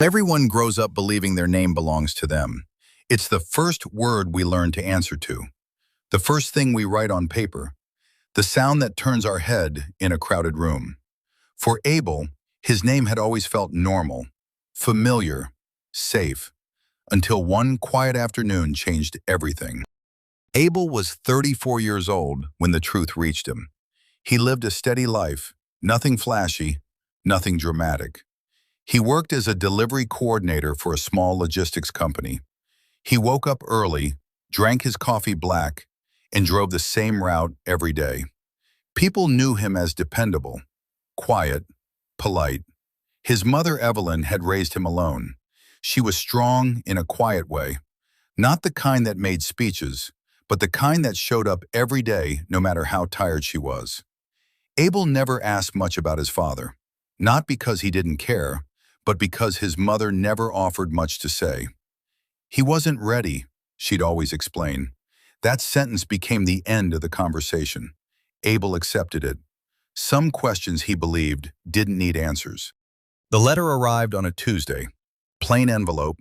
Everyone grows up believing their name belongs to them. It's the first word we learn to answer to, the first thing we write on paper, the sound that turns our head in a crowded room. For Abel, his name had always felt normal, familiar, safe, until one quiet afternoon changed everything. Abel was 34 years old when the truth reached him. He lived a steady life, nothing flashy, nothing dramatic. He worked as a delivery coordinator for a small logistics company. He woke up early, drank his coffee black, and drove the same route every day. People knew him as dependable, quiet, polite. His mother, Evelyn, had raised him alone. She was strong in a quiet way, not the kind that made speeches, but the kind that showed up every day no matter how tired she was. Abel never asked much about his father, not because he didn't care, but because his mother never offered much to say. He wasn't ready, she'd always explain. That sentence became the end of the conversation. Abel accepted it. Some questions, he believed, didn't need answers. The letter arrived on a Tuesday. Plain envelope,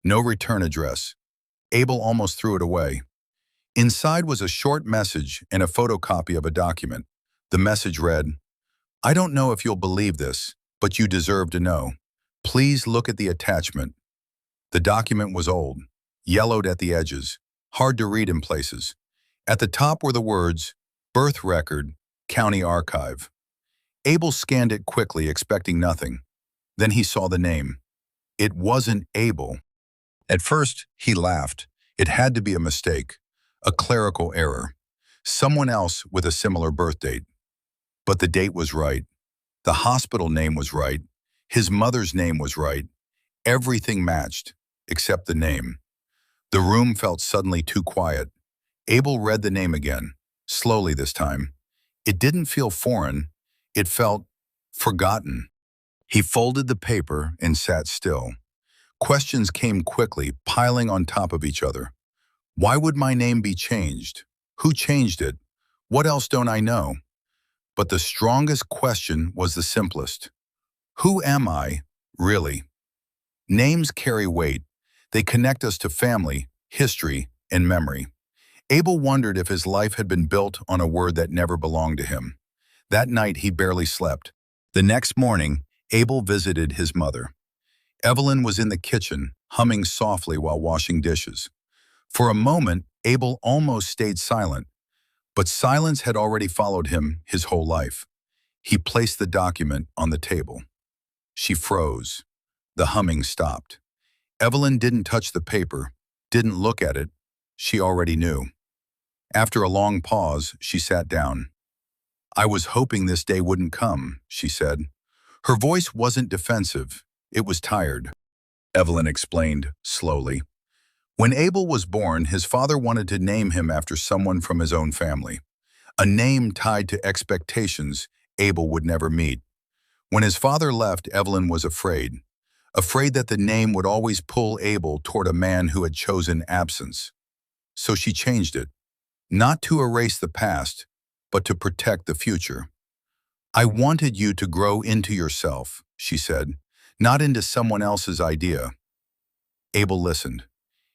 no return address. Abel almost threw it away. Inside was a short message and a photocopy of a document. The message read, "I don't know if you'll believe this, but you deserve to know. Please look at the attachment." The document was old, yellowed at the edges, hard to read in places. At the top were the words, "Birth Record, County Archive." Abel scanned it quickly, expecting nothing. Then he saw the name. It wasn't Abel. At first, he laughed. It had to be a mistake, a clerical error, someone else with a similar birth date. But the date was right. The hospital name was right. His mother's name was right. Everything matched, except the name. The room felt suddenly too quiet. Abel read the name again, slowly this time. It didn't feel foreign. It felt forgotten. He folded the paper and sat still. Questions came quickly, piling on top of each other. Why would my name be changed? Who changed it? What else don't I know? But the strongest question was the simplest. Who am I, really? Names carry weight. They connect us to family, history, and memory. Abel wondered if his life had been built on a word that never belonged to him. That night, he barely slept. The next morning, Abel visited his mother. Evelyn was in the kitchen, humming softly while washing dishes. For a moment, Abel almost stayed silent, but silence had already followed him his whole life. He placed the document on the table. She froze. The humming stopped. Evelyn didn't touch the paper, didn't look at it. She already knew. After a long pause, she sat down. "I was hoping this day wouldn't come," she said. Her voice wasn't defensive, it was tired. Evelyn explained slowly. When Abel was born, his father wanted to name him after someone from his own family, a name tied to expectations Abel would never meet. When his father left, Evelyn was afraid that the name would always pull Abel toward a man who had chosen absence. So she changed it, not to erase the past, but to protect the future. "I wanted you to grow into yourself," she said, "not into someone else's idea." Abel listened.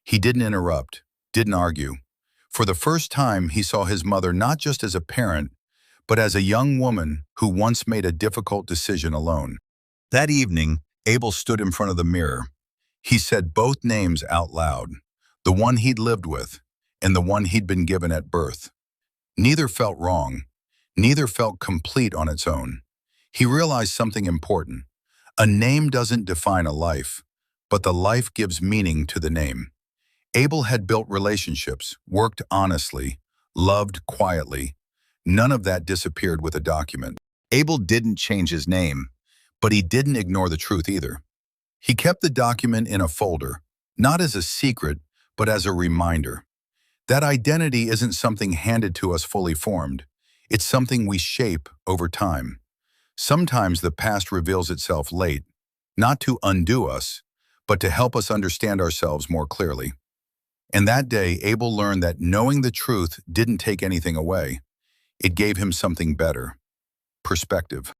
He didn't interrupt, didn't argue. For the first time, he saw his mother not just as a parent, but as a young woman who once made a difficult decision alone. That evening, Abel stood in front of the mirror. He said both names out loud, the one he'd lived with and the one he'd been given at birth. Neither felt wrong. Neither felt complete on its own. He realized something important. A name doesn't define a life, but the life gives meaning to the name. Abel had built relationships, worked honestly, loved quietly. None of that disappeared with a document. Abel didn't change his name, but he didn't ignore the truth either. He kept the document in a folder, not as a secret, but as a reminder. That identity isn't something handed to us fully formed. It's something we shape over time. Sometimes the past reveals itself late, not to undo us, but to help us understand ourselves more clearly. And that day, Abel learned that knowing the truth didn't take anything away. It gave him something better: perspective.